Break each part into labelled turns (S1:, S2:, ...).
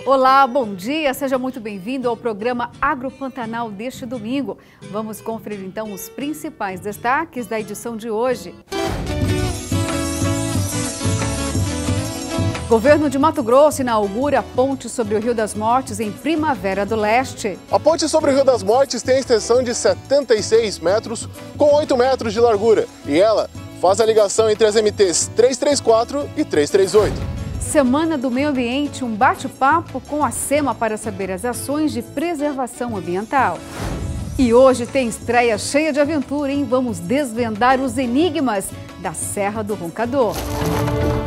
S1: Olá, bom dia, seja muito bem-vindo ao programa Agropantanal deste domingo. Vamos conferir então os principais destaques da edição de hoje. Governo de Mato Grosso inaugura a ponte sobre o Rio das Mortes em Primavera do Leste.
S2: A ponte sobre o Rio das Mortes tem extensão de 76 metros com 8 metros de largura e ela faz a ligação entre as MTs 334 e 338.
S1: Semana do Meio Ambiente, um bate-papo com a SEMA para saber as ações de preservação ambiental. E hoje tem estreia cheia de aventura, hein? Vamos desvendar os enigmas da Serra do Roncador.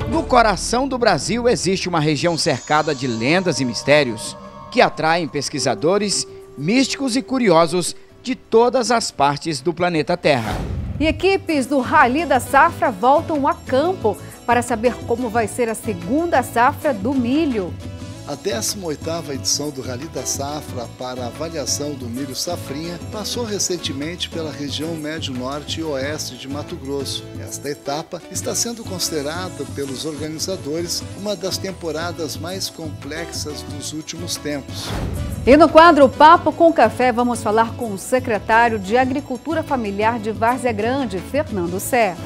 S3: No coração do Brasil existe uma região cercada de lendas e mistérios que atraem pesquisadores, místicos e curiosos de todas as partes do planeta Terra.
S1: E equipes do Rally da Safra voltam a campo para saber como vai ser a segunda safra do milho.
S4: A 18ª edição do Rally da Safra para avaliação do milho safrinha passou recentemente pela região médio-norte e oeste de Mato Grosso. Esta etapa está sendo considerada pelos organizadores uma das temporadas mais complexas dos últimos tempos.
S1: E no quadro Papo com Café vamos falar com o secretário de Agricultura Familiar de Várzea Grande, Fernando Serra.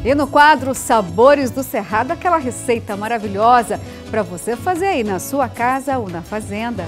S1: E no quadro Sabores do Cerrado, aquela receita maravilhosa para você fazer aí na sua casa ou na fazenda.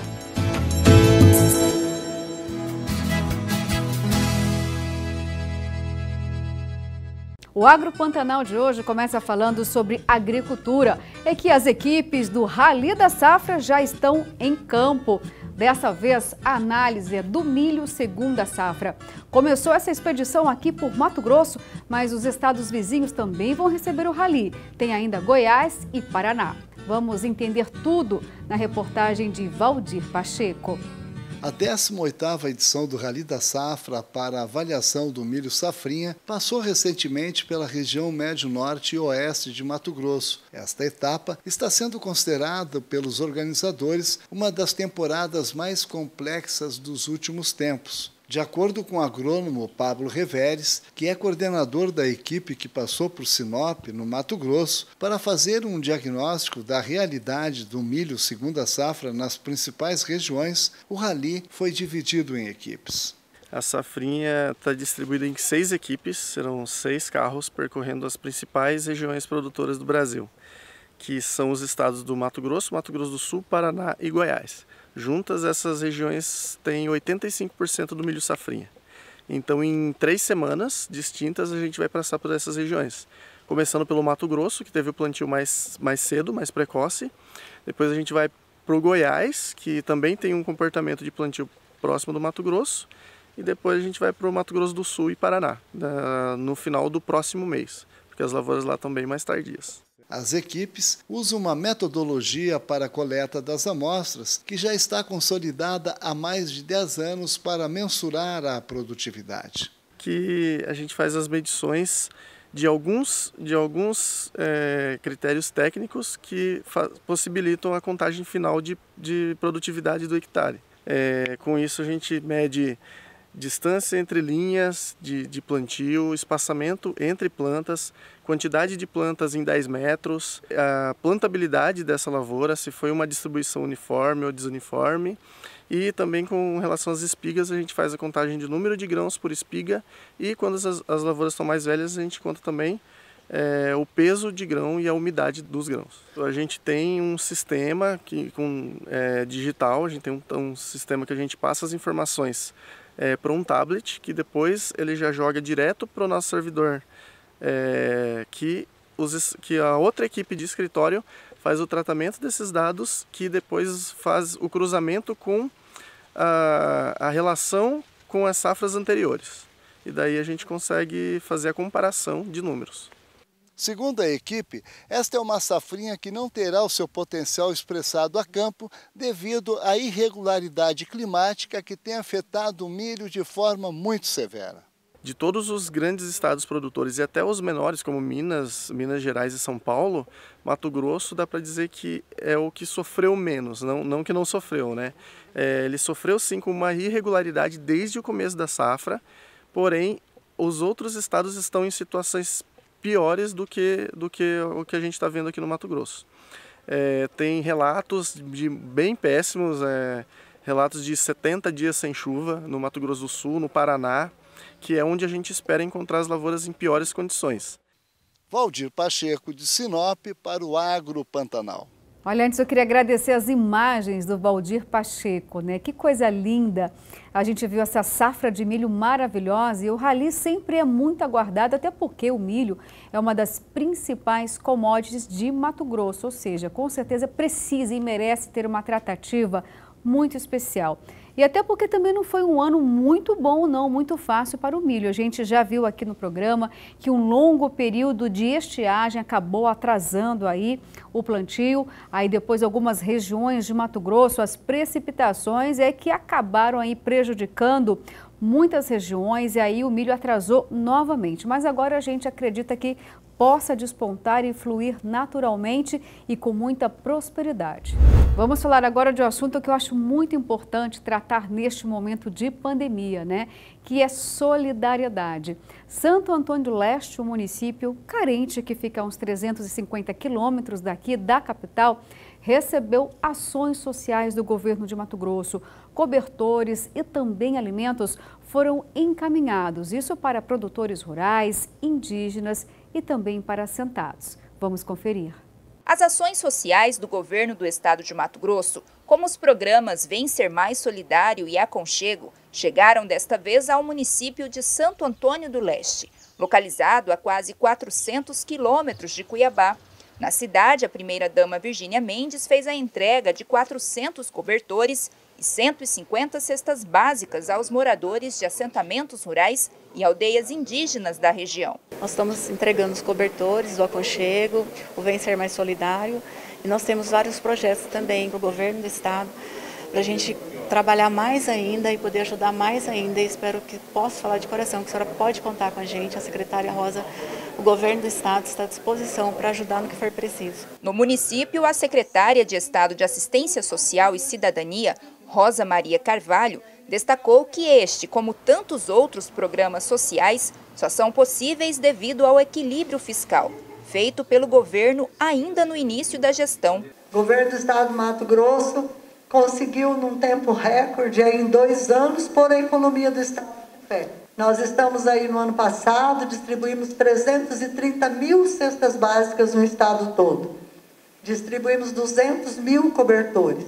S1: O Agropantanal de hoje começa falando sobre agricultura. É que as equipes do Rally da Safra já estão em campo. Dessa vez, a análise é do milho segunda safra. Começou essa expedição aqui por Mato Grosso, mas os estados vizinhos também vão receber o Rally. Tem ainda Goiás e Paraná. Vamos entender tudo na reportagem de Valdir Pacheco.
S4: A 18ª edição do Rally da Safra para avaliação do milho safrinha passou recentemente pela região médio-norte e oeste de Mato Grosso. Esta etapa está sendo considerada pelos organizadores uma das temporadas mais complexas dos últimos tempos. De acordo com o agrônomo Pablo Reveres, que é coordenador da equipe que passou por Sinop, no Mato Grosso, para fazer um diagnóstico da realidade do milho segunda safra nas principais regiões, o Rally foi dividido em equipes.
S5: A safrinha está distribuída em 6 equipes, serão 6 carros percorrendo as principais regiões produtoras do Brasil, que são os estados do Mato Grosso do Sul, Paraná e Goiás. Juntas, essas regiões têm 85% do milho safrinha. Então, em 3 semanas distintas, a gente vai passar por essas regiões. Começando pelo Mato Grosso, que teve o plantio mais cedo, mais precoce. Depois a gente vai para o Goiás, que também tem um comportamento de plantio próximo do Mato Grosso. E depois a gente vai para o Mato Grosso do Sul e Paraná, no final do próximo mês, porque as lavouras lá estão bem mais tardias.
S4: As equipes usam uma metodologia para a coleta das amostras que já está consolidada há mais de 10 anos para mensurar a produtividade.
S5: Que a gente faz as medições de alguns critérios técnicos que possibilitam a contagem final de produtividade do hectare. Com isso a gente mede distância entre linhas de plantio, espaçamento entre plantas, quantidade de plantas em 10 metros, a plantabilidade dessa lavoura, se foi uma distribuição uniforme ou desuniforme, e também com relação às espigas a gente faz a contagem de número de grãos por espiga e quando as lavouras estão mais velhas a gente conta também o peso de grão e a umidade dos grãos. A gente tem um sistema digital, a gente tem um sistema que a gente passa as informações para um tablet, que depois ele já joga direto para o nosso servidor, que a outra equipe de escritório faz o tratamento desses dados, que depois faz o cruzamento com a relação com as safras anteriores. E daí a gente consegue fazer a comparação de números.
S4: Segundo a equipe, esta é uma safrinha que não terá o seu potencial expressado a campo devido à irregularidade climática que tem afetado o milho de forma muito severa.
S5: De todos os grandes estados produtores e até os menores, como Minas Gerais e São Paulo, Mato Grosso dá para dizer que é o que sofreu menos, não que não sofreu, né? Ele sofreu sim com uma irregularidade desde o começo da safra, porém os outros estados estão em situações piores do que o que a gente está vendo aqui no Mato Grosso. tem relatos bem péssimos, relatos de 70 dias sem chuva no Mato Grosso do Sul, no Paraná, que é onde a gente espera encontrar as lavouras em piores condições.
S4: Valdir Pacheco, de Sinop, para o Agro Pantanal.
S1: Olha, antes eu queria agradecer as imagens do Valdir Pacheco, né? Que coisa linda! A gente viu essa safra de milho maravilhosa e o rally sempre é muito aguardado, até porque o milho é uma das principais commodities de Mato Grosso, ou seja, com certeza precisa e merece ter uma tratativa muito especial. E até porque também não foi um ano muito bom, não, muito fácil para o milho. A gente já viu aqui no programa que um longo período de estiagem acabou atrasando aí o plantio. Aí depois algumas regiões de Mato Grosso, as precipitações é que acabaram aí prejudicando muitas regiões e aí o milho atrasou novamente. Mas agora a gente acredita que possa despontar e fluir naturalmente e com muita prosperidade. Vamos falar agora de um assunto que eu acho muito importante tratar neste momento de pandemia, né? Que é solidariedade. Santo Antônio do Leste, um município carente que fica a uns 350 quilômetros daqui da capital, recebeu ações sociais do governo de Mato Grosso. Cobertores e também alimentos foram encaminhados, isso para produtores rurais, indígenas e também para assentados. Vamos conferir.
S6: As ações sociais do governo do estado de Mato Grosso, como os programas Vem Ser Mais Solidário e Aconchego, chegaram desta vez ao município de Santo Antônio do Leste, localizado a quase 400 quilômetros de Cuiabá. Na cidade, a primeira-dama Virgínia Mendes fez a entrega de 400 cobertores e 150 cestas básicas aos moradores de assentamentos rurais e aldeias indígenas da região.
S7: Nós estamos entregando os cobertores do Aconchego, o Vem Ser Mais Solidário, e nós temos vários projetos também para o governo do estado, para a gente trabalhar mais ainda e poder ajudar mais ainda. E espero que possa falar de coração, que a senhora pode contar com a gente, a secretária Rosa. O governo do estado está à disposição para ajudar no que for preciso.
S6: No município, a secretária de Estado de Assistência Social e Cidadania, Rosa Maria Carvalho, destacou que este, como tantos outros programas sociais, só são possíveis devido ao equilíbrio fiscal, feito pelo governo ainda no início da gestão.
S8: O governo do estado do Mato Grosso conseguiu, num tempo recorde, em 2 anos, pôr a economia do estado em pé. Nós estamos aí no ano passado, distribuímos 330 mil cestas básicas no estado todo. Distribuímos 200 mil cobertores.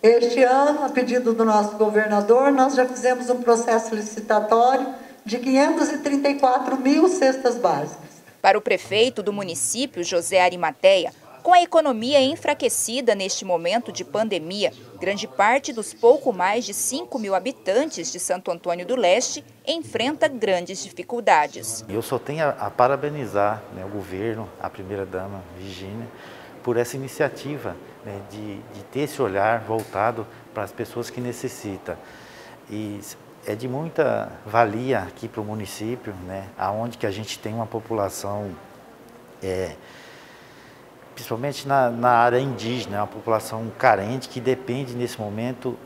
S8: Este ano, a pedido do nosso governador, nós já fizemos um processo licitatório de 534 mil cestas básicas.
S6: Para o prefeito do município, José Arimateia, com a economia enfraquecida neste momento de pandemia, grande parte dos pouco mais de 5 mil habitantes de Santo Antônio do Leste enfrenta grandes dificuldades.
S9: Eu só tenho a parabenizar, né, o governo, a primeira-dama Virgínia, por essa iniciativa, né, de ter esse olhar voltado para as pessoas que necessitam. E é de muita valia aqui para o município, né, onde que a gente tem uma população, principalmente na área indígena, uma população carente que depende nesse momento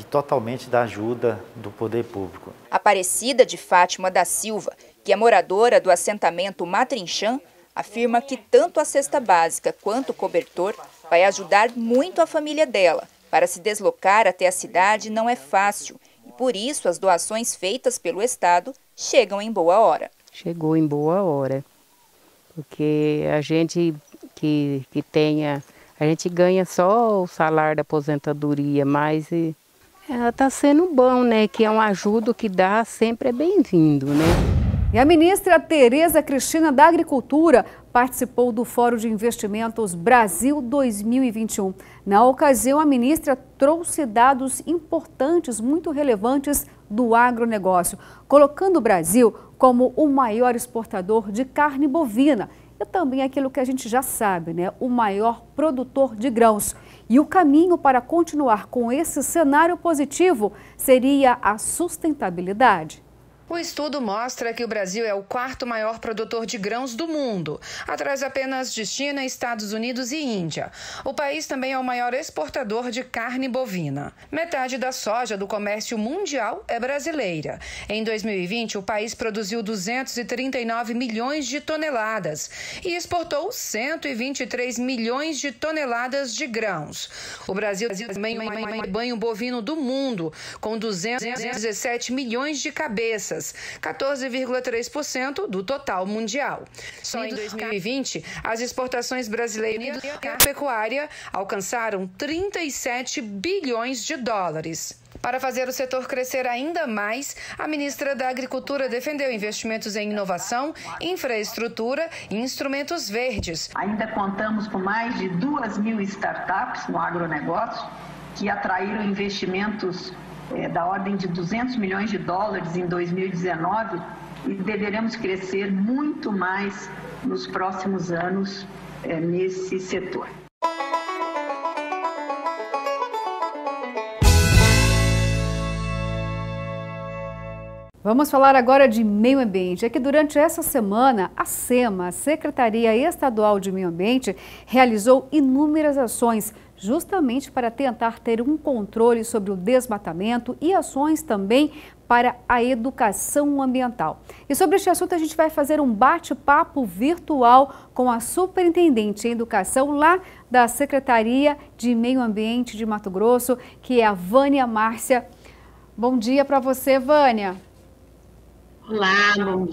S9: totalmente da ajuda do poder público.
S6: Aparecida de Fátima da Silva, que é moradora do assentamento Matrinchã, afirma que tanto a cesta básica quanto o cobertor vai ajudar muito a família dela. Para se deslocar até a cidade não é fácil e por isso as doações feitas pelo estado chegam em boa hora.
S10: Chegou em boa hora, porque a gente a gente ganha só o salário da aposentadoria, mas está sendo bom, né? Que é uma ajuda que dá, sempre é bem-vindo, né?
S1: E a ministra Tereza Cristina da Agricultura participou do Fórum de Investimentos Brasil 2021. Na ocasião, a ministra trouxe dados importantes, muito relevantes do agronegócio, colocando o Brasil como o maior exportador de carne bovina e também aquilo que a gente já sabe, né? O maior produtor de grãos. E o caminho para continuar com esse cenário positivo seria a sustentabilidade.
S11: O estudo mostra que o Brasil é o quarto maior produtor de grãos do mundo, atrás apenas de China, Estados Unidos e Índia. O país também é o maior exportador de carne bovina. Metade da soja do comércio mundial é brasileira. Em 2020, o país produziu 239 milhões de toneladas e exportou 123 milhões de toneladas de grãos. O Brasil também é o maior rebanho bovino do mundo, com 217 milhões de cabeças, 14,3% do total mundial. Só em 2020, as exportações brasileiras de pecuária alcançaram 37 bilhões de dólares. Para fazer o setor crescer ainda mais, a ministra da Agricultura defendeu investimentos em inovação, infraestrutura e instrumentos verdes.
S12: Ainda contamos com mais de 2.000 startups no agronegócio que atraíram investimentos da ordem de 200 milhões de dólares em 2019 e deveremos crescer muito mais nos próximos anos nesse setor.
S1: Vamos falar agora de meio ambiente. É que durante essa semana, a SEMA, a Secretaria Estadual de Meio Ambiente, realizou inúmeras ações justamente para tentar ter um controle sobre o desmatamento e ações também para a educação ambiental. E sobre este assunto a gente vai fazer um bate-papo virtual com a Superintendente em Educação lá da Secretaria de Meio Ambiente de Mato Grosso, que é a Vânia Márcia. Bom dia para você, Vânia.
S13: Olá, bom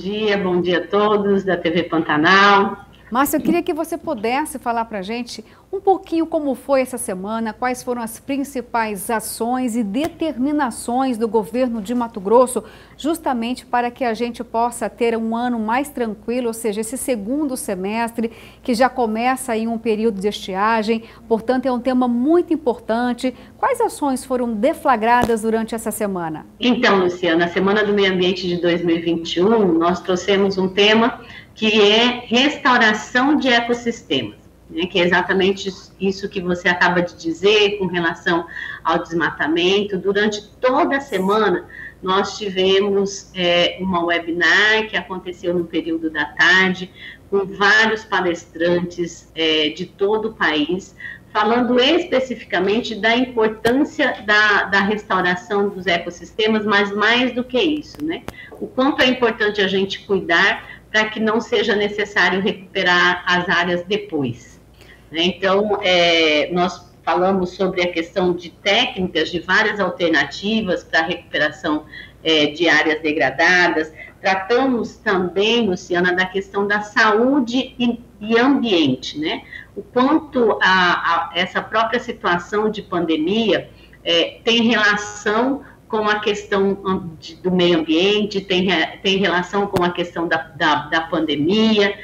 S13: dia a todos da TV Pantanal.
S1: Márcia, eu queria que você pudesse falar para a gente um pouquinho como foi essa semana, quais foram as principais ações e determinações do governo de Mato Grosso, justamente para que a gente possa ter um ano mais tranquilo, ou seja, esse segundo semestre que já começa aí um período de estiagem, portanto é um tema muito importante. Quais ações foram deflagradas durante essa semana?
S13: Então, Luciana, a Semana do Meio Ambiente de 2021, nós trouxemos um tema que é restauração de ecossistemas, né, que é exatamente isso que você acaba de dizer com relação ao desmatamento. Durante toda a semana, nós tivemos uma webinar que aconteceu no período da tarde, com vários palestrantes de todo o país, falando especificamente da importância da restauração dos ecossistemas, mas mais do que isso, né? O quanto é importante a gente cuidar para que não seja necessário recuperar as áreas depois. Então, nós falamos sobre a questão de técnicas, de várias alternativas para a recuperação de áreas degradadas. Tratamos também, Luciana, da questão da saúde e ambiente, né? O quanto essa própria situação de pandemia tem relação com a questão do meio ambiente, tem relação com a questão da pandemia,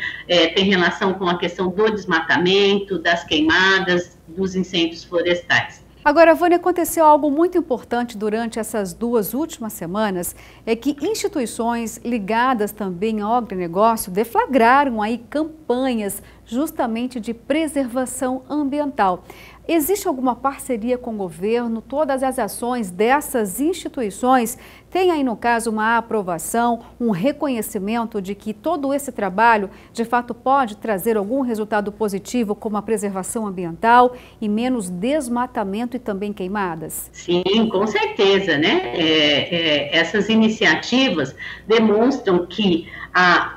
S13: tem relação com a questão do desmatamento, das queimadas, dos incêndios florestais.
S1: Agora, Vânia, aconteceu algo muito importante durante essas duas últimas semanas, é que instituições ligadas também ao agronegócio deflagraram aí campanhas justamente de preservação ambiental. Existe alguma parceria com o governo? Todas as ações dessas instituições têm aí, no caso, uma aprovação, um reconhecimento de que todo esse trabalho, de fato, pode trazer algum resultado positivo, como a preservação ambiental e menos desmatamento e também queimadas?
S13: Sim, com certeza, né? Essas iniciativas demonstram que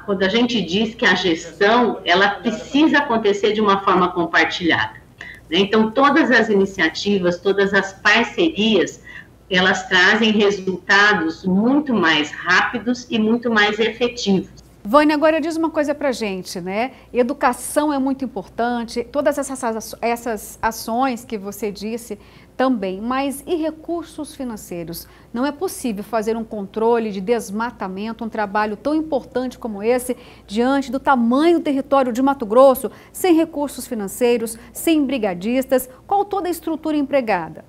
S13: quando a gente diz que a gestão, ela precisa acontecer de uma forma compartilhada. Então, todas as iniciativas, todas as parcerias, elas trazem resultados muito mais rápidos e muito mais efetivos.
S1: Vânia, agora diz uma coisa pra gente, né? Educação é muito importante, todas essas ações que você disse também, mas e recursos financeiros? Não é possível fazer um controle de desmatamento, um trabalho tão importante como esse, diante do tamanho do território de Mato Grosso, sem recursos financeiros, sem brigadistas, qual toda a estrutura empregada?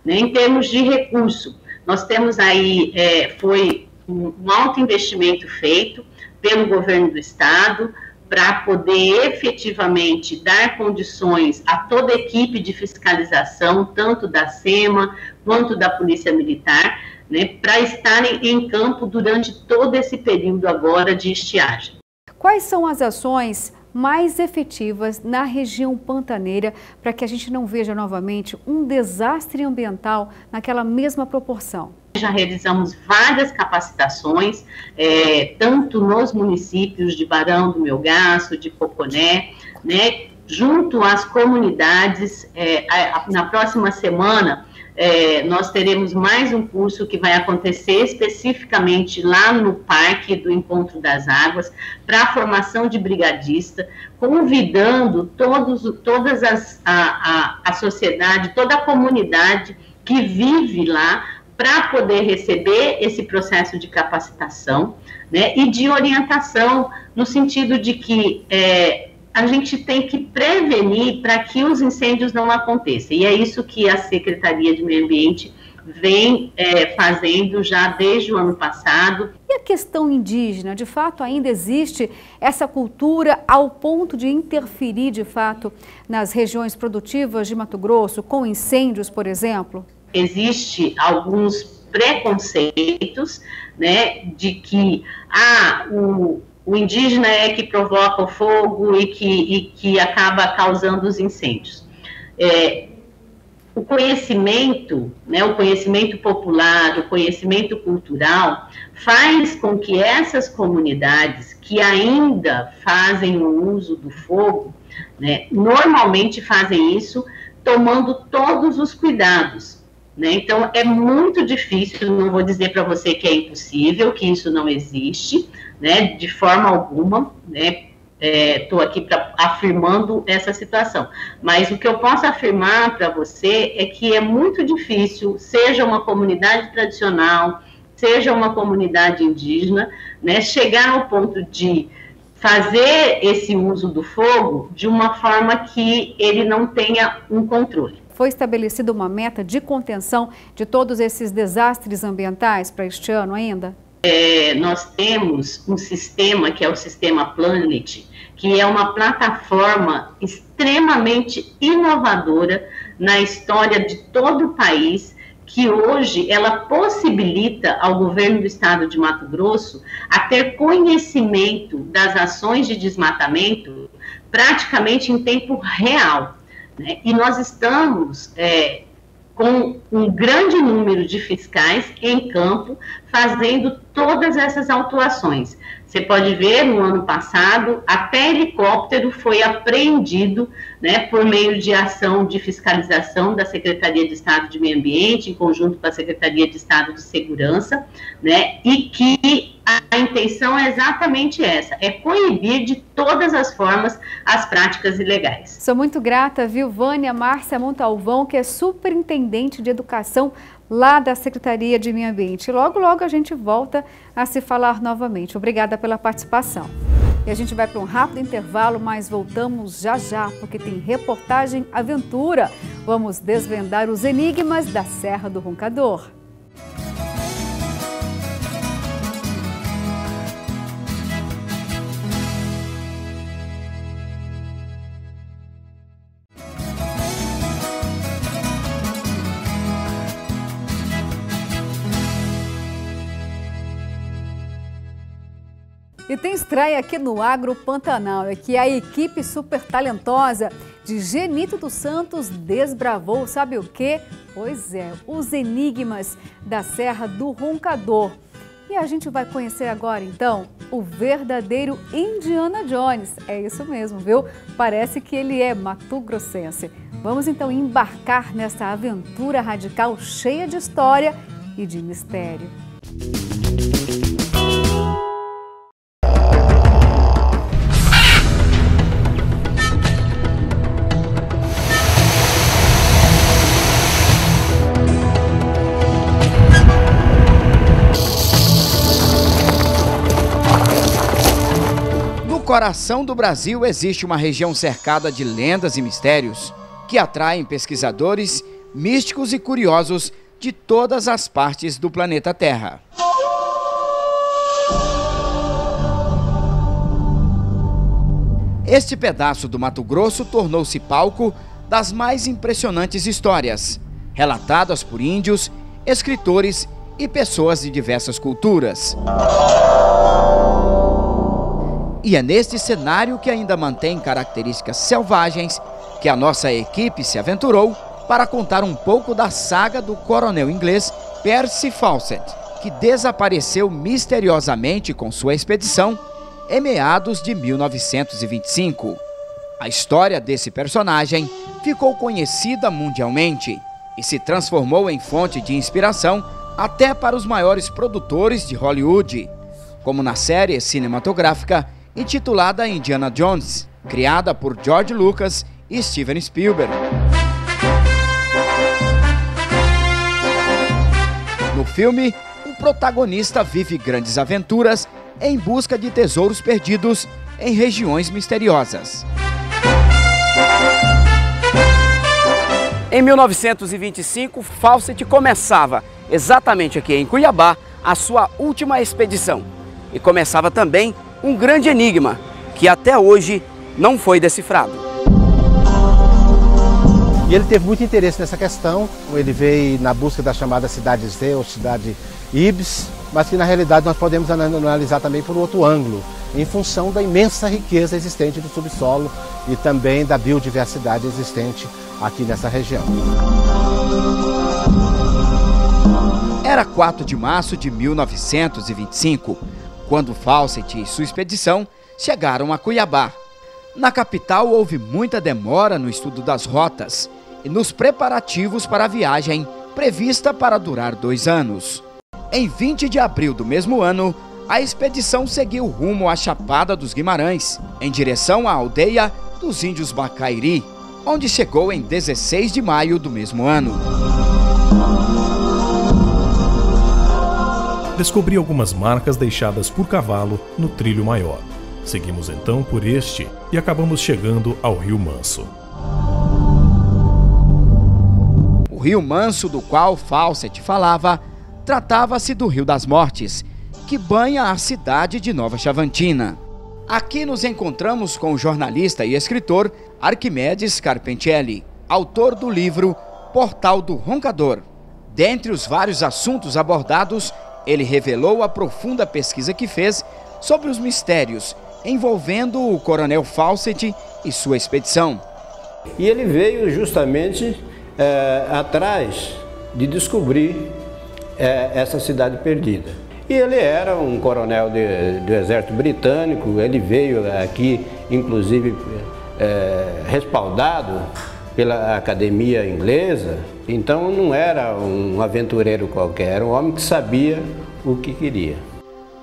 S13: Em termos de recurso, nós temos aí, foi um alto investimento feito pelo governo do estado, para poder efetivamente dar condições a toda a equipe de fiscalização, tanto da SEMA quanto da Polícia Militar, né, para estarem em campo durante todo esse período agora de estiagem.
S1: Quais são as ações mais efetivas na região pantaneira para que a gente não veja novamente um desastre ambiental naquela mesma proporção?
S13: Já realizamos várias capacitações, tanto nos municípios de Barão do Melgaço, de Poconé, né, junto às comunidades. Na próxima semana, nós teremos mais um curso que vai acontecer especificamente lá no Parque do Encontro das Águas, para a formação de brigadista, convidando toda a sociedade, toda a comunidade que vive lá, para poder receber esse processo de capacitação, né, e de orientação, no sentido de que a gente tem que prevenir para que os incêndios não aconteçam. E é isso que a Secretaria de Meio Ambiente vem fazendo já desde o ano passado.
S1: E a questão indígena, de fato, ainda existe essa cultura ao ponto de interferir, de fato, nas regiões produtivas de Mato Grosso, com incêndios, por exemplo?
S13: Existe alguns preconceitos, né, de que o indígena é que provoca o fogo e que acaba causando os incêndios. O conhecimento, né, o conhecimento popular, o conhecimento cultural, faz com que essas comunidades que ainda fazem o uso do fogo, né, normalmente fazem isso tomando todos os cuidados. Né? Então, é muito difícil, não vou dizer para você que é impossível, que isso não existe, né, de forma alguma, né, estou aqui afirmando essa situação, mas o que eu posso afirmar para você é que é muito difícil, seja uma comunidade tradicional, seja uma comunidade indígena, né, chegar ao ponto de fazer esse uso do fogo de uma forma que ele não tenha um controle.
S1: Foi estabelecida uma meta de contenção de todos esses desastres ambientais para este ano ainda?
S13: Nós temos um sistema que é o Sistema Planet, que é uma plataforma extremamente inovadora na história de todo o país, que hoje ela possibilita ao governo do estado de Mato Grosso a ter conhecimento das ações de desmatamento praticamente em tempo real. Né? E nós estamos com um grande número de fiscais em campo fazendo todas essas autuações. Você pode ver, no ano passado, até helicóptero foi apreendido, né, por meio de ação de fiscalização da Secretaria de Estado de Meio Ambiente, em conjunto com a Secretaria de Estado de Segurança, né, e que a intenção é exatamente essa, é coibir de todas as formas as práticas ilegais.
S1: Sou muito grata, viu, Vânia Márcia Montalvão, que é superintendente de educação lá da Secretaria de Meio Ambiente. Logo, logo a gente volta a se falar novamente. Obrigada pela participação. E a gente vai para um rápido intervalo, mas voltamos já já, porque tem reportagem aventura. Vamos desvendar os enigmas da Serra do Roncador. E tem estreia aqui no Agro Pantanal, é que a equipe super talentosa de Genito dos Santos desbravou, sabe o quê? Pois é, os enigmas da Serra do Roncador. E a gente vai conhecer agora, então, o verdadeiro Indiana Jones. É isso mesmo, viu? Parece que ele é mato-grossense. Vamos, então, embarcar nessa aventura radical cheia de história e de mistério.
S3: No coração do Brasil existe uma região cercada de lendas e mistérios que atraem pesquisadores, místicos e curiosos de todas as partes do planeta Terra. Este pedaço do Mato Grosso tornou-se palco das mais impressionantes histórias, relatadas por índios, escritores e pessoas de diversas culturas. E é neste cenário que ainda mantém características selvagens que a nossa equipe se aventurou para contar um pouco da saga do coronel inglês Percy Fawcett, que desapareceu misteriosamente com sua expedição em meados de 1925. A história desse personagem ficou conhecida mundialmente e se transformou em fonte de inspiração até para os maiores produtores de Hollywood, como na série cinematográfica intitulada Indiana Jones, criada por George Lucas e Steven Spielberg. No filme, o protagonista vive grandes aventuras em busca de tesouros perdidos em regiões misteriosas.
S14: Em 1925, Fawcett começava, exatamente aqui em Cuiabá, a sua última expedição. E começava também um grande enigma, que até hoje não foi decifrado.
S15: E ele teve muito interesse nessa questão, ele veio na busca da chamada cidade Z ou cidade Ibis, mas que na realidade nós podemos analisar também por outro ângulo, em função da imensa riqueza existente do subsolo e também da biodiversidade existente aqui nessa região.
S3: Era 4 de março de 1925, quando Fawcett e sua expedição chegaram a Cuiabá. Na capital houve muita demora no estudo das rotas e nos preparativos para a viagem prevista para durar 2 anos. Em 20 de abril do mesmo ano, a expedição seguiu rumo à Chapada dos Guimarães, em direção à aldeia dos Índios Bacairi, onde chegou em 16 de maio do mesmo ano.
S16: Descobri algumas marcas deixadas por cavalo no trilho maior. Seguimos então por este e acabamos chegando ao Rio Manso.
S3: O Rio Manso, do qual Fawcett falava, tratava-se do Rio das Mortes, que banha a cidade de Nova Chavantina. Aqui nos encontramos com o jornalista e escritor Arquimedes Carpentelli, autor do livro Portal do Roncador. Dentre os vários assuntos abordados, ele revelou a profunda pesquisa que fez sobre os mistérios envolvendo o coronel Fawcett e sua expedição.
S17: E ele veio justamente atrás de descobrir essa cidade perdida. E ele era um coronel do exército britânico, ele veio aqui, inclusive, respaldado pela academia inglesa, então não era um aventureiro qualquer, era um homem que sabia o que queria.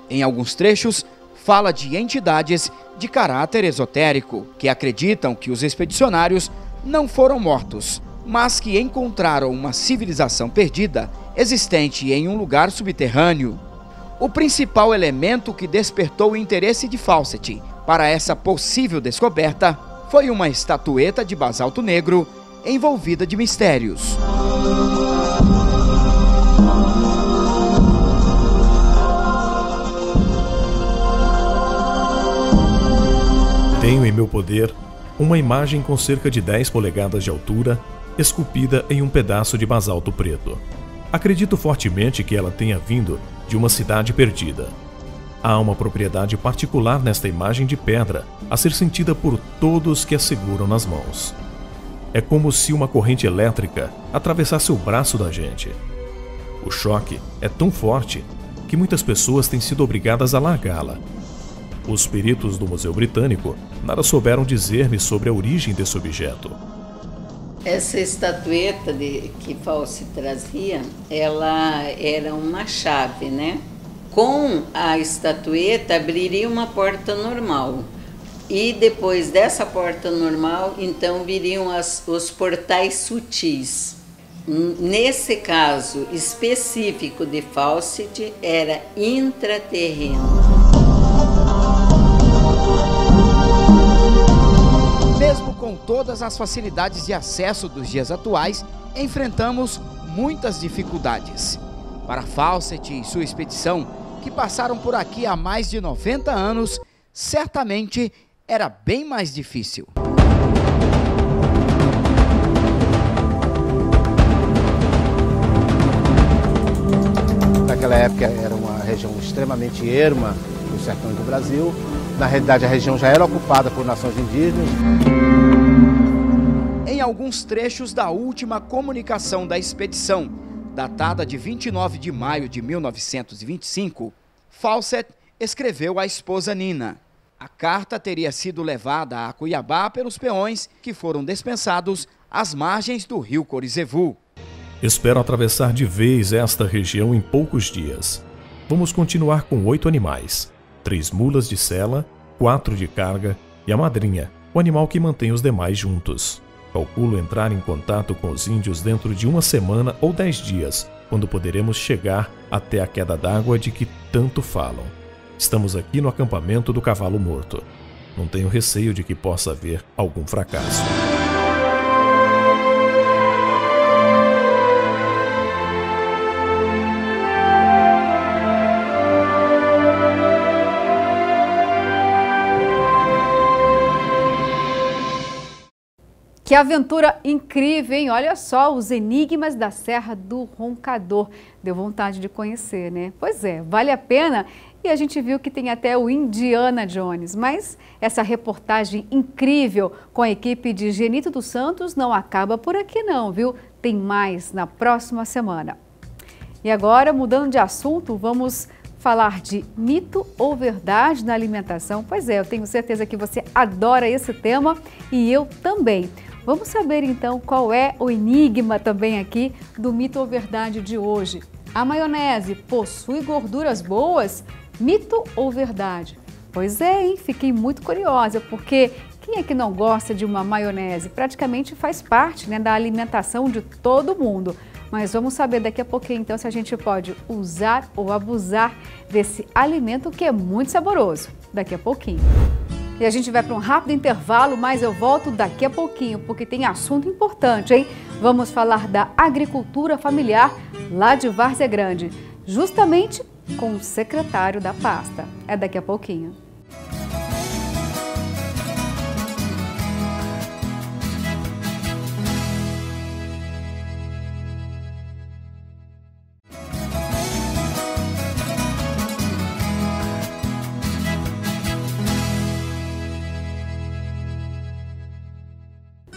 S3: Em alguns trechos, fala de entidades de caráter esotérico, que acreditam que os expedicionários não foram mortos, mas que encontraram uma civilização perdida, existente em um lugar subterrâneo. O principal elemento que despertou o interesse de Fawcett para essa possível descoberta foi uma estatueta de basalto negro envolvida de mistérios.
S16: Tenho em meu poder uma imagem com cerca de 10 polegadas de altura, esculpida em um pedaço de basalto preto. Acredito fortemente que ela tenha vindo de uma cidade perdida. Há uma propriedade particular nesta imagem de pedra, a ser sentida por todos que a seguram nas mãos. É como se uma corrente elétrica atravessasse o braço da gente. O choque é tão forte que muitas pessoas têm sido obrigadas a largá-la. Os peritos do Museu Britânico nada souberam dizer-me sobre a origem desse objeto.
S18: Essa estatueta que Fawcett trazia, ela era uma chave, né? Com a estatueta abriria uma porta normal. E depois dessa porta normal, então viriam os portais sutis. Nesse caso específico de Fawcett, era intraterreno.
S3: Mesmo com todas as facilidades de acesso dos dias atuais, enfrentamos muitas dificuldades. Para Fawcett e sua expedição, que passaram por aqui há mais de 90 anos, certamente era bem mais difícil.
S15: época era uma região extremamente erma dos sertões do Brasil. Na realidade, a região já era ocupada por nações indígenas.
S3: Em alguns trechos da última comunicação da expedição, datada de 29 de maio de 1925, Fawcett escreveu à esposa Nina. A carta teria sido levada a Cuiabá pelos peões que foram dispensados às margens do rio Corizevu.
S16: Espero atravessar de vez esta região em poucos dias. Vamos continuar com 8 animais, 3 mulas de sela, 4 de carga e a madrinha, o animal que mantém os demais juntos. Calculo entrar em contato com os índios dentro de 1 semana ou 10 dias, quando poderemos chegar até a queda d'água de que tanto falam. Estamos aqui no acampamento do Cavalo Morto. Não tenho receio de que possa haver algum fracasso.
S1: Que aventura incrível, hein? Olha só, os enigmas da Serra do Roncador. Deu vontade de conhecer, né? Pois é, vale a pena. E a gente viu que tem até o Indiana Jones. Mas essa reportagem incrível com a equipe de Genito dos Santos não acaba por aqui não, viu? Tem mais na próxima semana. E agora, mudando de assunto, vamos falar de mito ou verdade na alimentação. Pois é, eu tenho certeza que você adora esse tema e eu também. Vamos saber então qual é o enigma também aqui do mito ou verdade de hoje. A maionese possui gorduras boas? Mito ou verdade? Pois é, hein? Fiquei muito curiosa, porque quem é que não gosta de uma maionese? Praticamente faz parte, né, da alimentação de todo mundo. Mas vamos saber daqui a pouquinho então se a gente pode usar ou abusar desse alimento que é muito saboroso. Daqui a pouquinho. E a gente vai para um rápido intervalo, mas eu volto daqui a pouquinho, porque tem assunto importante, hein? Vamos falar da agricultura familiar lá de Várzea Grande, justamente com o secretário da pasta. É daqui a pouquinho.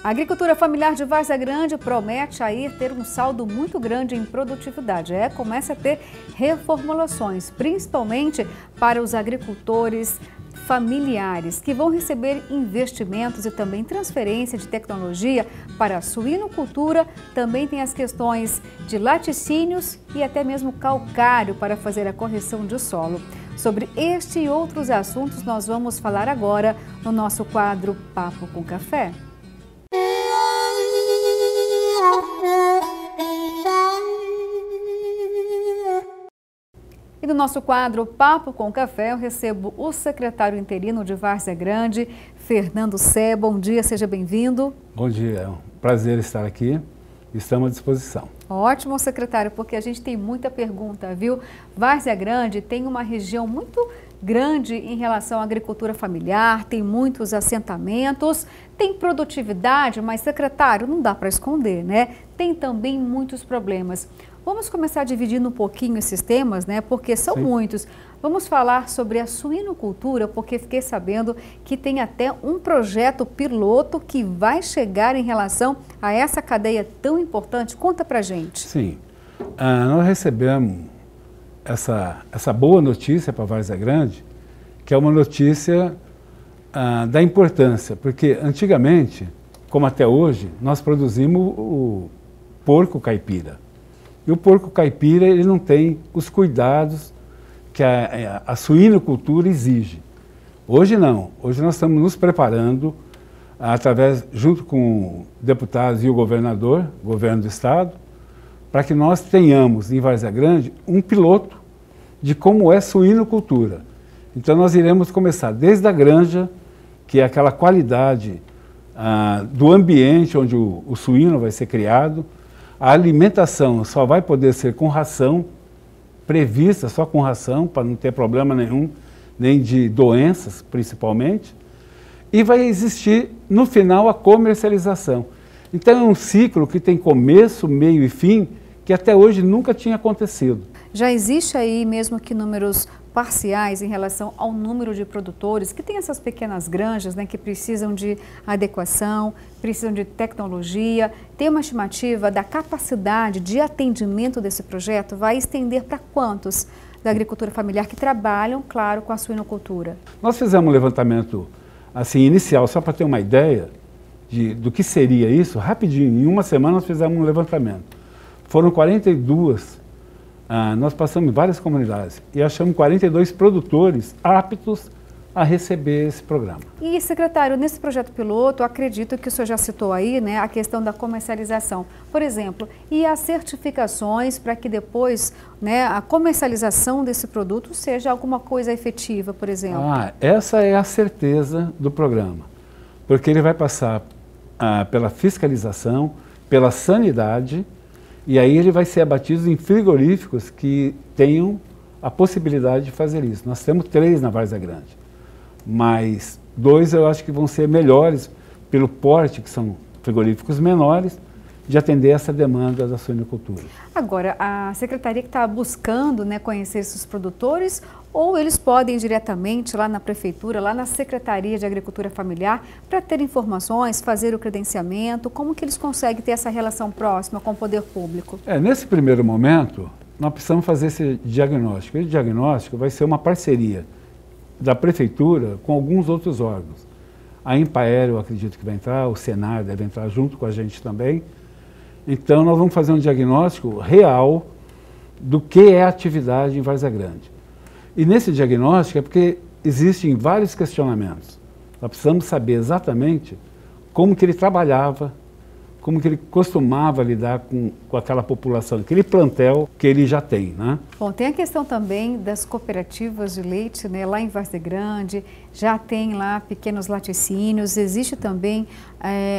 S1: A agricultura familiar de Várzea Grande promete aí ter um saldo muito grande em produtividade. Começa a ter reformulações, principalmente para os agricultores familiares, que vão receber investimentos e também transferência de tecnologia para a suinocultura. Também tem as questões de laticínios e até mesmo calcário para fazer a correção de solo. Sobre este e outros assuntos nós vamos falar agora no nosso quadro Papo com Café. E no nosso quadro Papo com Café, eu recebo o secretário interino de Várzea Grande, Fernando Sé. Bom dia, seja bem-vindo.
S19: Bom dia, é um prazer estar aqui. Estamos à disposição.
S1: Ótimo, secretário, porque a gente tem muita pergunta, viu? Várzea Grande tem uma região muito grande em relação à agricultura familiar, tem muitos assentamentos, tem produtividade, mas, secretário, não dá para esconder, né? Tem também muitos problemas. Vamos começar dividindo um pouquinho esses temas, né? Porque são muitos. Vamos falar sobre a suinocultura, porque fiquei sabendo que tem até um projeto piloto que vai chegar em relação a essa cadeia tão importante. Conta pra gente.
S19: Sim. Nós recebemos essa boa notícia para Várzea Grande, que é uma notícia da importância, porque antigamente, como até hoje, nós produzimos o porco caipira. E o porco caipira, ele não tem os cuidados que a suinocultura exige. Hoje não. Hoje nós estamos nos preparando, junto com deputados e o governador, governo do estado, para que nós tenhamos em Várzea Grande um piloto de como é suinocultura. Então nós iremos começar desde a granja, que é aquela qualidade do ambiente onde o suíno vai ser criado. A alimentação só vai poder ser com ração, prevista só com ração, para não ter problema nenhum, nem de doenças principalmente. E vai existir, no final, a comercialização. Então é um ciclo que tem começo, meio e fim, que até hoje nunca tinha acontecido.
S1: Já existe aí mesmo que números parciais em relação ao número de produtores que tem essas pequenas granjas, né, que precisam de adequação, precisam de tecnologia. Tem uma estimativa da capacidade de atendimento desse projeto? Vai estender para quantos da agricultura familiar que trabalham, claro, com a suinocultura?
S19: Nós fizemos um levantamento assim, inicial, só para ter uma ideia do que seria isso. Rapidinho, em uma semana nós fizemos um levantamento. Foram 42. Nós passamos em várias comunidades e achamos 42 produtores aptos a receber esse programa.
S1: E, secretário, nesse projeto piloto, acredito que o senhor já citou aí, né, a questão da comercialização. Por exemplo, e as certificações para que depois, né, a comercialização desse produto seja alguma coisa efetiva, por exemplo?
S19: Essa é a certeza do programa, porque ele vai passar pela fiscalização, pela sanidade, e aí ele vai ser abatido em frigoríficos que tenham a possibilidade de fazer isso. Nós temos 3 na Várzea Grande, mas 2 eu acho que vão ser melhores pelo porte, que são frigoríficos menores, de atender essa demanda da suinocultura.
S1: Agora, a secretaria que está buscando, né, conhecer esses produtores, ou eles podem ir diretamente lá na prefeitura, lá na Secretaria de Agricultura Familiar, para ter informações, fazer o credenciamento? Como que eles conseguem ter essa relação próxima com o poder público?
S19: Nesse primeiro momento, nós precisamos fazer esse diagnóstico. Esse diagnóstico vai ser uma parceria da prefeitura com alguns outros órgãos. A Empaer, eu acredito que vai entrar, o Senar deve entrar junto com a gente também. Então, nós vamos fazer um diagnóstico real do que é a atividade em Várzea Grande. E nesse diagnóstico é porque existem vários questionamentos. Nós precisamos saber exatamente como que ele trabalhava, como que ele costumava lidar com aquela população, aquele plantel que ele já tem, né?
S1: Bom, tem a questão também das cooperativas de leite, né? Lá em Várzea Grande, já tem lá pequenos laticínios. Existe também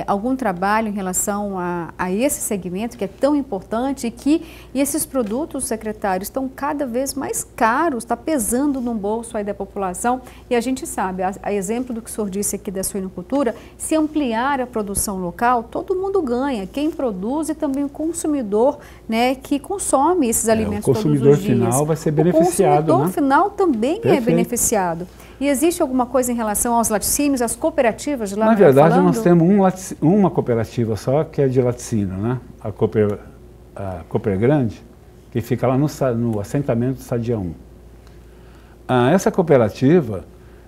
S1: algum trabalho em relação a esse segmento que é tão importante e esses produtos, secretário, estão cada vez mais caros, está pesando no bolso aí da população. E a gente sabe, a exemplo do que o senhor disse aqui da suinocultura, se ampliar a produção local, todo mundo ganha. Quem produz e também o consumidor, né, que consome esses alimentos todos os dias.
S19: O consumidor final vai ser beneficiado,
S1: o consumidor
S19: né?
S1: final também
S19: Perfeito.
S1: É beneficiado. E existe alguma coisa em relação aos laticínios, às cooperativas de lá?
S19: Na verdade, nós temos uma cooperativa só, que é de laticínio, né? A Cooper Grande, que fica lá no assentamento Sadia 1. Essa cooperativa,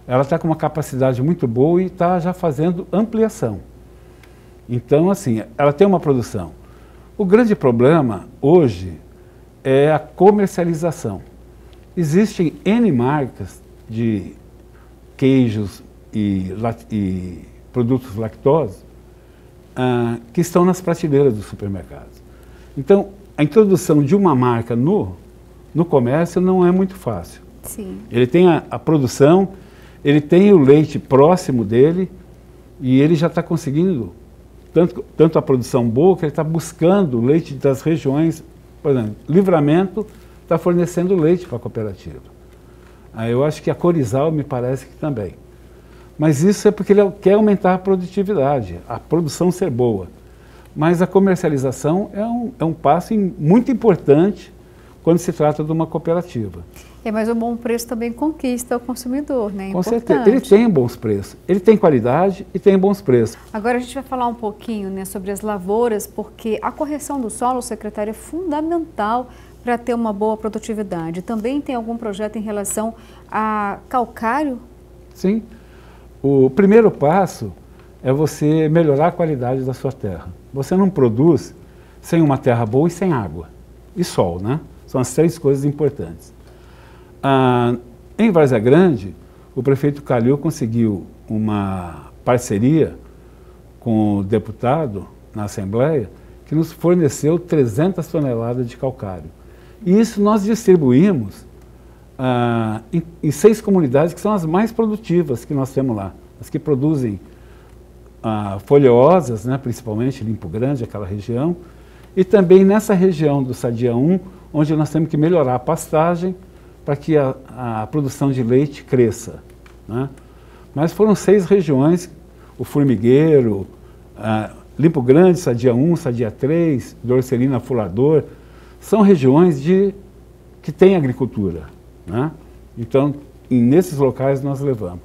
S19: ela está com uma capacidade muito boa e está já fazendo ampliação. Então, assim, ela tem uma produção. O grande problema hoje é a comercialização. Existem N marcas de queijos e produtos lactosos que estão nas prateleiras dos supermercados. Então, a introdução de uma marca no comércio não é muito fácil.
S1: Sim.
S19: Ele tem a produção, ele tem o leite próximo dele e ele já está conseguindo tanto a produção boa que ele está buscando leite das regiões. Por exemplo, Livramento está fornecendo leite para a cooperativa. Eu acho que a Corizal me parece que também. Mas isso é porque ele quer aumentar a produtividade, a produção ser boa. Mas a comercialização é um passo muito importante quando se trata de uma cooperativa.
S1: Mas o bom preço também conquista o consumidor, né?
S19: Com certeza. Ele tem bons preços. Ele tem qualidade e tem bons preços.
S1: Agora a gente vai falar um pouquinho, né, sobre as lavouras, porque a correção do solo, secretário, é fundamental para ter uma boa produtividade. Também tem algum projeto em relação a calcário?
S19: Sim. O primeiro passo é você melhorar a qualidade da sua terra. Você não produz sem uma terra boa e sem água. E sol, né? São as 3 coisas importantes. Em Várzea Grande, o prefeito Calil conseguiu uma parceria com o deputado na Assembleia que nos forneceu 300 toneladas de calcário. E isso nós distribuímos em 6 comunidades que são as mais produtivas que nós temos lá. As que produzem folhosas, né, principalmente Limpo Grande, aquela região, e também nessa região do Sadia 1, onde nós temos que melhorar a pastagem para que a produção de leite cresça, né? Mas foram 6 regiões, o Formigueiro, Limpo Grande, Sadia 1, Sadia 3, Dorcelina Fulador, são regiões de que tem agricultura, né? Então, nesses locais nós levamos,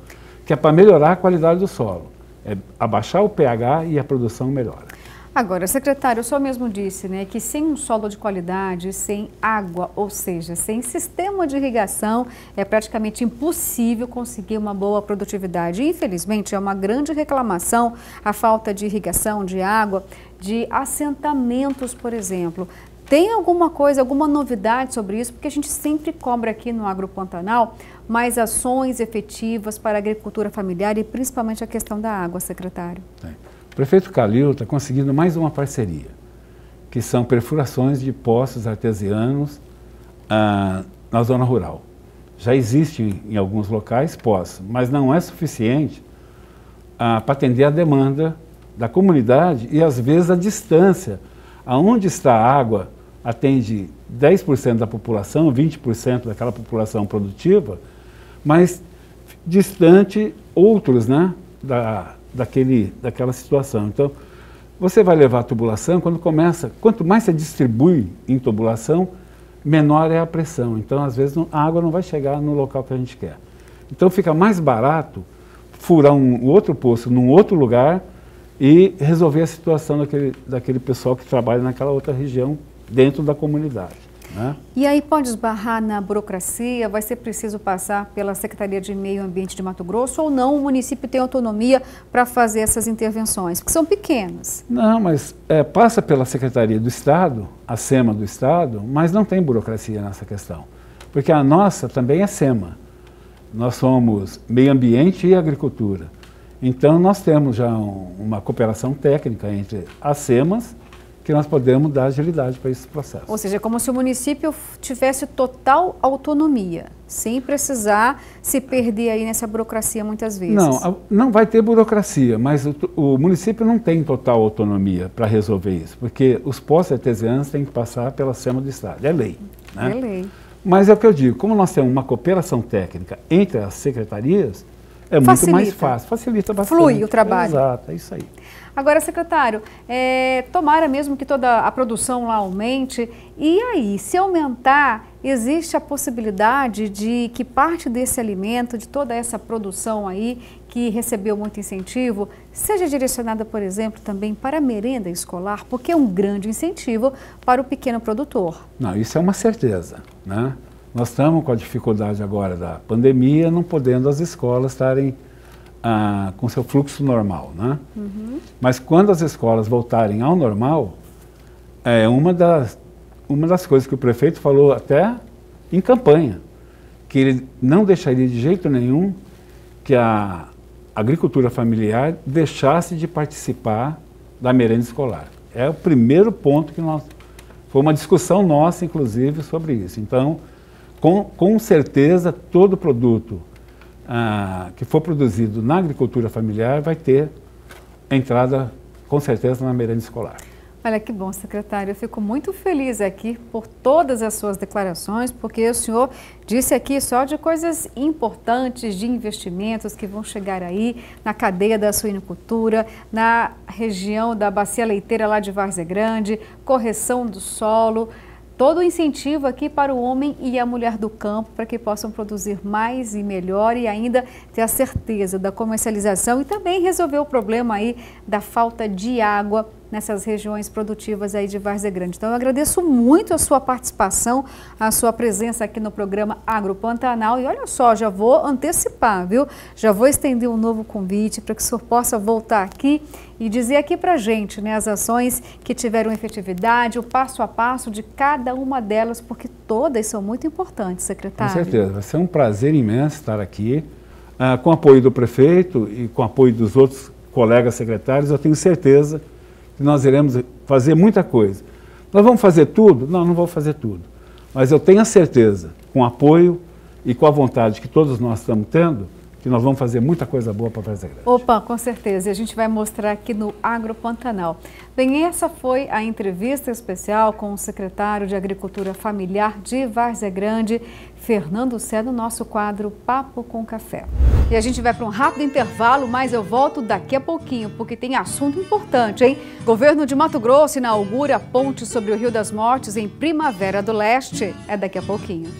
S19: que é para melhorar a qualidade do solo, é abaixar o pH e a produção melhora.
S1: Agora, secretário, o senhor mesmo disse, né, que sem um solo de qualidade, sem água, ou seja, sem sistema de irrigação, é praticamente impossível conseguir uma boa produtividade. Infelizmente, é uma grande reclamação a falta de irrigação, de água, de assentamentos, por exemplo. Tem alguma coisa, alguma novidade sobre isso? Porque a gente sempre cobra aqui no Agro Pantanal mais ações efetivas para a agricultura familiar e principalmente a questão da água, secretário.
S19: O prefeito Calil está conseguindo mais uma parceria, que são perfurações de poços artesianos na zona rural. Já existe em alguns locais poços, mas não é suficiente para atender a demanda da comunidade e às vezes a distância. Aonde está a água atende 10% da população, 20% daquela população produtiva, mas distante outros, né, daquela situação. Então, você vai levar a tubulação, quanto mais você distribui em tubulação, menor é a pressão. Então, às vezes, a água não vai chegar no local que a gente quer. Então, fica mais barato furar um outro poço num outro lugar e resolver a situação daquele pessoal que trabalha naquela outra região dentro da comunidade, né?
S1: E aí pode esbarrar na burocracia? Vai ser preciso passar pela Secretaria de Meio Ambiente de Mato Grosso ou não? O município tem autonomia para fazer essas intervenções, porque são pequenas.
S19: Não, mas passa pela Secretaria do Estado, a SEMA do Estado, mas não tem burocracia nessa questão, porque a nossa também é SEMA. Nós somos Meio Ambiente e Agricultura. Então, nós temos já uma cooperação técnica entre as SEMAs, que nós podemos dar agilidade para esse processo.
S1: Ou seja, é como se o município tivesse total autonomia, sem precisar se perder aí nessa burocracia muitas vezes.
S19: Não vai ter burocracia, mas o município não tem total autonomia para resolver isso, porque os poços artesianos têm que passar pela SEMA do Estado, é lei, né?
S1: É lei.
S19: Mas é o que eu digo, como nós temos uma cooperação técnica entre as secretarias, é muito mais fácil, facilita bastante.
S1: Flui o trabalho.
S19: Exato, é isso aí.
S1: Agora, secretário, tomara mesmo que toda a produção lá aumente. E aí, se aumentar, existe a possibilidade de que parte desse alimento, de toda essa produção aí, que recebeu muito incentivo, seja direcionada, por exemplo, também para a merenda escolar, porque é um grande incentivo para o pequeno produtor.
S19: Não, isso é uma certeza, né? Nós estamos com a dificuldade agora da pandemia, não podendo as escolas estarem com seu fluxo normal, né? Uhum. Mas quando as escolas voltarem ao normal, uma das coisas que o prefeito falou até em campanha, que ele não deixaria de jeito nenhum que a agricultura familiar deixasse de participar da merenda escolar. É o primeiro ponto que foi uma discussão nossa, inclusive, sobre isso. Então, com certeza, todo produto que for produzido na agricultura familiar vai ter entrada, com certeza, na merenda escolar.
S1: Olha que bom, secretário. Eu fico muito feliz aqui por todas as suas declarações, porque o senhor disse aqui só de coisas importantes, de investimentos que vão chegar aí na cadeia da suinocultura, na região da bacia leiteira lá de Várzea Grande, correção do solo, todo o incentivo aqui para o homem e a mulher do campo para que possam produzir mais e melhor e ainda ter a certeza da comercialização e também resolver o problema aí da falta de água nessas regiões produtivas aí de Várzea Grande. Então eu agradeço muito a sua participação, a sua presença aqui no programa Agro Pantanal e olha só, já vou antecipar, viu? Já vou estender um novo convite para que o senhor possa voltar aqui e dizer aqui para a gente, né, as ações que tiveram efetividade, o passo a passo de cada uma delas, porque todas são muito importantes, secretário.
S19: Com certeza, vai ser um prazer imenso estar aqui, com o apoio do prefeito e com o apoio dos outros colegas secretários, eu tenho certeza que nós iremos fazer muita coisa. Nós vamos fazer tudo? Não vou fazer tudo. Mas eu tenho a certeza, com o apoio e com a vontade que todos nós estamos tendo, que nós vamos fazer muita coisa boa para Várzea Grande.
S1: Opa, com certeza. E a gente vai mostrar aqui no Agro Pantanal. Bem, essa foi a entrevista especial com o secretário de Agricultura Familiar de Várzea Grande, Fernando Sé, no nosso quadro Papo com Café. E a gente vai para um rápido intervalo, mas eu volto daqui a pouquinho, porque tem assunto importante, hein? Governo de Mato Grosso inaugura a ponte sobre o Rio das Mortes em Primavera do Leste. É daqui a pouquinho.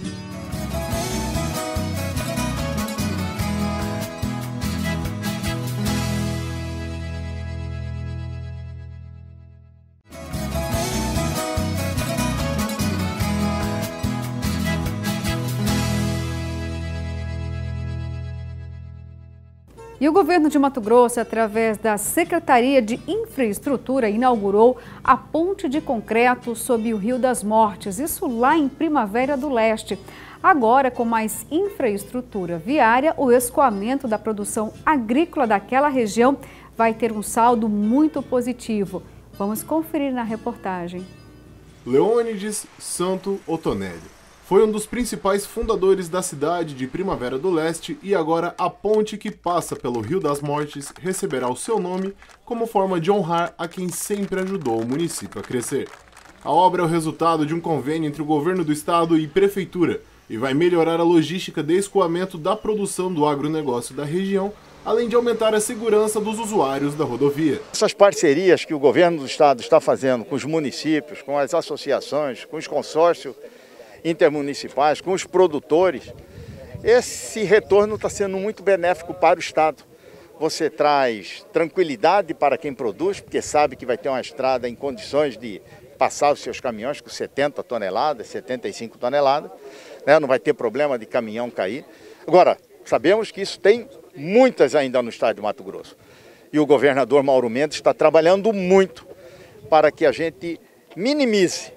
S1: E o governo de Mato Grosso, através da Secretaria de Infraestrutura, inaugurou a ponte de concreto sobre o Rio das Mortes, isso lá em Primavera do Leste. Agora, com mais infraestrutura viária, o escoamento da produção agrícola daquela região vai ter um saldo muito positivo. Vamos conferir na reportagem.
S2: Leônides Santo Otonelli foi um dos principais fundadores da cidade de Primavera do Leste e agora a ponte que passa pelo Rio das Mortes receberá o seu nome como forma de honrar a quem sempre ajudou o município a crescer. A obra é o resultado de um convênio entre o governo do estado e prefeitura e vai melhorar a logística de escoamento da produção do agronegócio da região, além de aumentar a segurança dos usuários da rodovia.
S20: Essas parcerias que o governo do estado está fazendo com os municípios, com as associações, com os consórcios intermunicipais, com os produtores, esse retorno está sendo muito benéfico para o estado. Você traz tranquilidade para quem produz, porque sabe que vai ter uma estrada em condições de passar os seus caminhões com 70 toneladas, 75 toneladas, né? Não vai ter problema de caminhão cair. Agora, sabemos que isso tem muitas ainda no estado de Mato Grosso. E o governador Mauro Mendes está trabalhando muito para que a gente minimize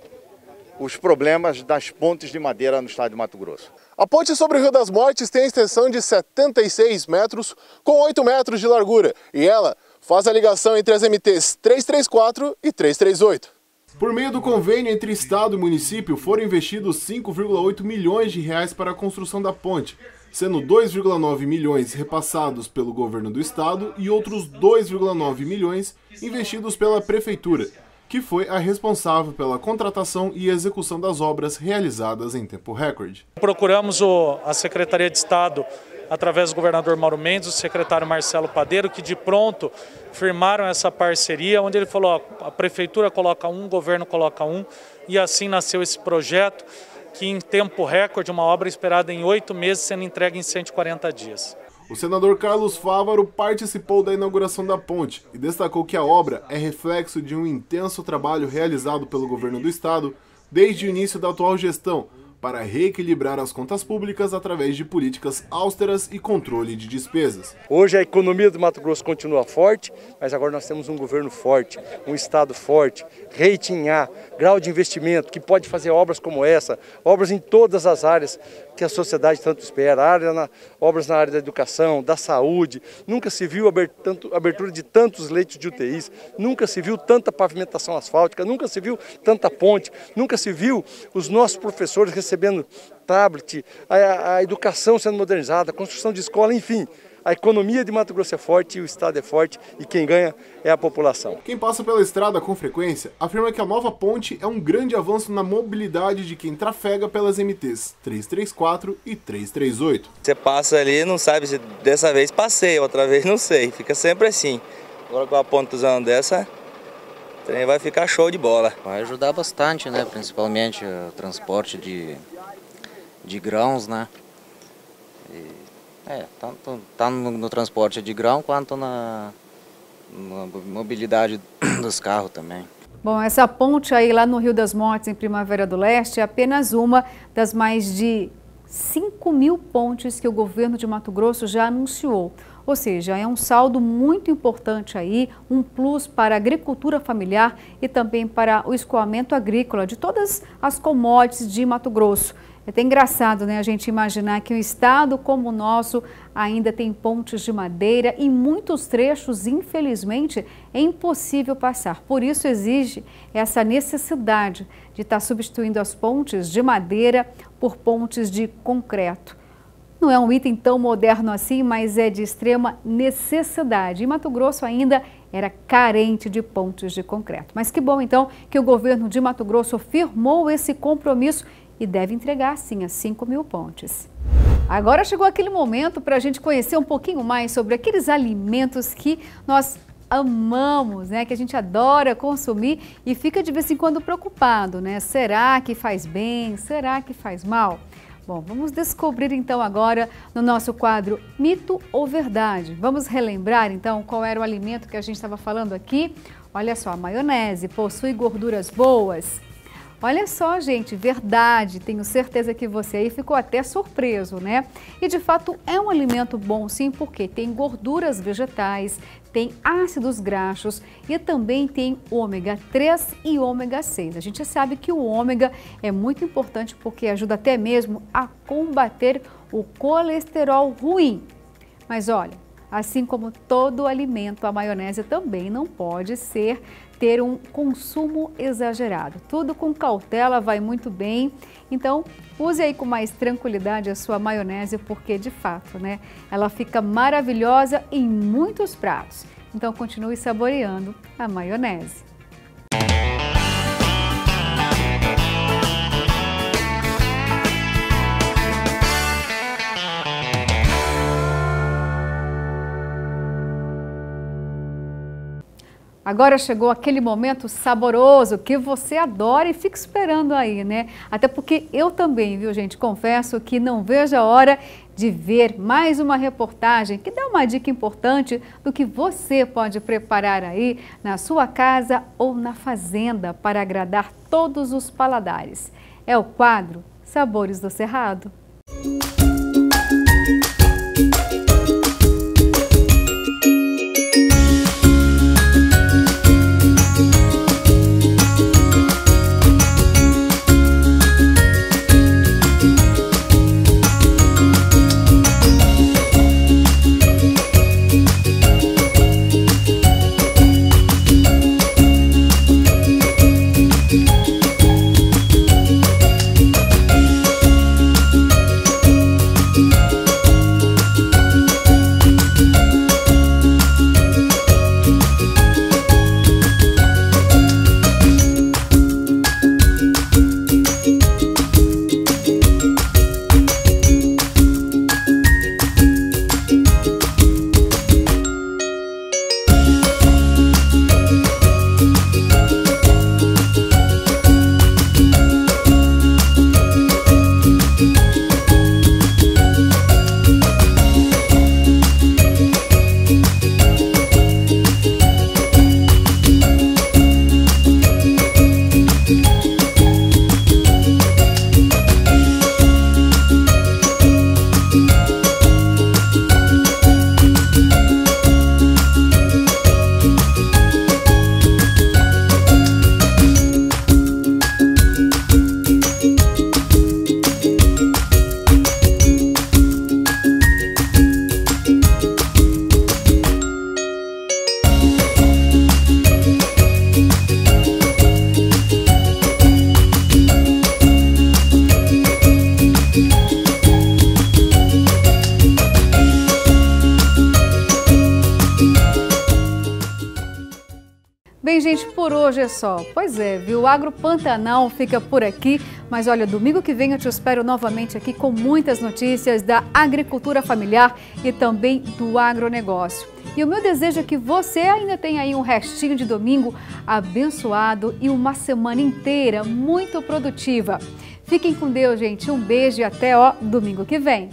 S20: os problemas das pontes de madeira no estado de Mato Grosso.
S2: A ponte sobre o Rio das Mortes tem extensão de 76 metros com 8 metros de largura e ela faz a ligação entre as MTs 334 e 338. Por meio do convênio entre estado e município foram investidos 5,8 milhões de reais para a construção da ponte, sendo 2,9 milhões repassados pelo governo do estado e outros 2,9 milhões investidos pela prefeitura, que foi a responsável pela contratação e execução das obras realizadas em tempo recorde.
S21: Procuramos a Secretaria de Estado, através do governador Mauro Mendes, o secretário Marcelo Padeiro, que de pronto firmaram essa parceria, onde ele falou, ó, a prefeitura coloca um, o governo coloca um, e assim nasceu esse projeto, que em tempo recorde, uma obra esperada em 8 meses, sendo entregue em 140 dias.
S2: O senador Carlos Fávaro participou da inauguração da ponte e destacou que a obra é reflexo de um intenso trabalho realizado pelo governo do estado desde o início da atual gestão para reequilibrar as contas públicas através de políticas austeras e controle de despesas.
S22: Hoje a economia do Mato Grosso continua forte, mas agora nós temos um governo forte, um estado forte, rating A, grau de investimento, que pode fazer obras como essa, obras em todas as áreas que a sociedade tanto espera, obras na área da educação, da saúde. Nunca se viu abertura de tantos leitos de UTIs, nunca se viu tanta pavimentação asfáltica, nunca se viu tanta ponte, nunca se viu os nossos professores recebendo tablet, a educação sendo modernizada, a construção de escola, enfim. A economia de Mato Grosso é forte, o estado é forte e quem ganha é a população.
S2: Quem passa pela estrada com frequência afirma que a nova ponte é um grande avanço na mobilidade de quem trafega pelas MTs 334 e 338.
S23: Você passa ali e não sabe se dessa vez passei, outra vez não sei, fica sempre assim. Agora com a pontusão dessa, o trem vai ficar show de bola.
S24: Vai ajudar bastante, né? Principalmente o transporte de grãos, né? Tanto no transporte de grão quanto na mobilidade dos carros também.
S1: Bom, essa ponte aí lá no Rio das Mortes, em Primavera do Leste, é apenas uma das mais de 5.000 pontes que o governo de Mato Grosso já anunciou. Ou seja, é um saldo muito importante aí, um plus para a agricultura familiar e também para o escoamento agrícola de todas as commodities de Mato Grosso. É até engraçado, né, a gente imaginar que um estado como o nosso ainda tem pontes de madeira e muitos trechos, infelizmente, é impossível passar. Por isso exige essa necessidade de estar substituindo as pontes de madeira por pontes de concreto. Não é um item tão moderno assim, mas é de extrema necessidade. E Mato Grosso ainda era carente de pontes de concreto. Mas que bom, então, que o governo de Mato Grosso firmou esse compromisso e deve entregar, sim, as 5.000 pontes. Agora chegou aquele momento para a gente conhecer um pouquinho mais sobre aqueles alimentos que nós amamos, né? Que a gente adora consumir e fica de vez em quando preocupado, né? Será que faz bem? Será que faz mal? Bom, vamos descobrir então agora no nosso quadro Mito ou Verdade. Vamos relembrar então qual era o alimento que a gente estava falando aqui. Olha só, a maionese possui gorduras boas. Olha só, gente, verdade, tenho certeza que você aí ficou até surpreso, né? E de fato é um alimento bom sim, porque tem gorduras vegetais, tem ácidos graxos e também tem ômega 3 e ômega 6. A gente sabe que o ômega é muito importante porque ajuda até mesmo a combater o colesterol ruim. Mas olha, assim como todo alimento, a maionese também não pode ter um consumo exagerado. Tudo com cautela vai muito bem. Então, use aí com mais tranquilidade a sua maionese, porque de fato, né, ela fica maravilhosa em muitos pratos. Então, continue saboreando a maionese. Agora chegou aquele momento saboroso que você adora e fica esperando aí, né? Até porque eu também, viu, gente? Confesso que não vejo a hora de ver mais uma reportagem que dá uma dica importante do que você pode preparar aí na sua casa ou na fazenda para agradar todos os paladares. É o quadro Sabores do Cerrado. Bem, gente, por hoje é só. Pois é, viu? O Agro Pantanal fica por aqui, mas olha, domingo que vem eu te espero novamente aqui com muitas notícias da agricultura familiar e também do agronegócio. E o meu desejo é que você ainda tenha aí um restinho de domingo abençoado e uma semana inteira muito produtiva. Fiquem com Deus, gente. Um beijo e até domingo que vem.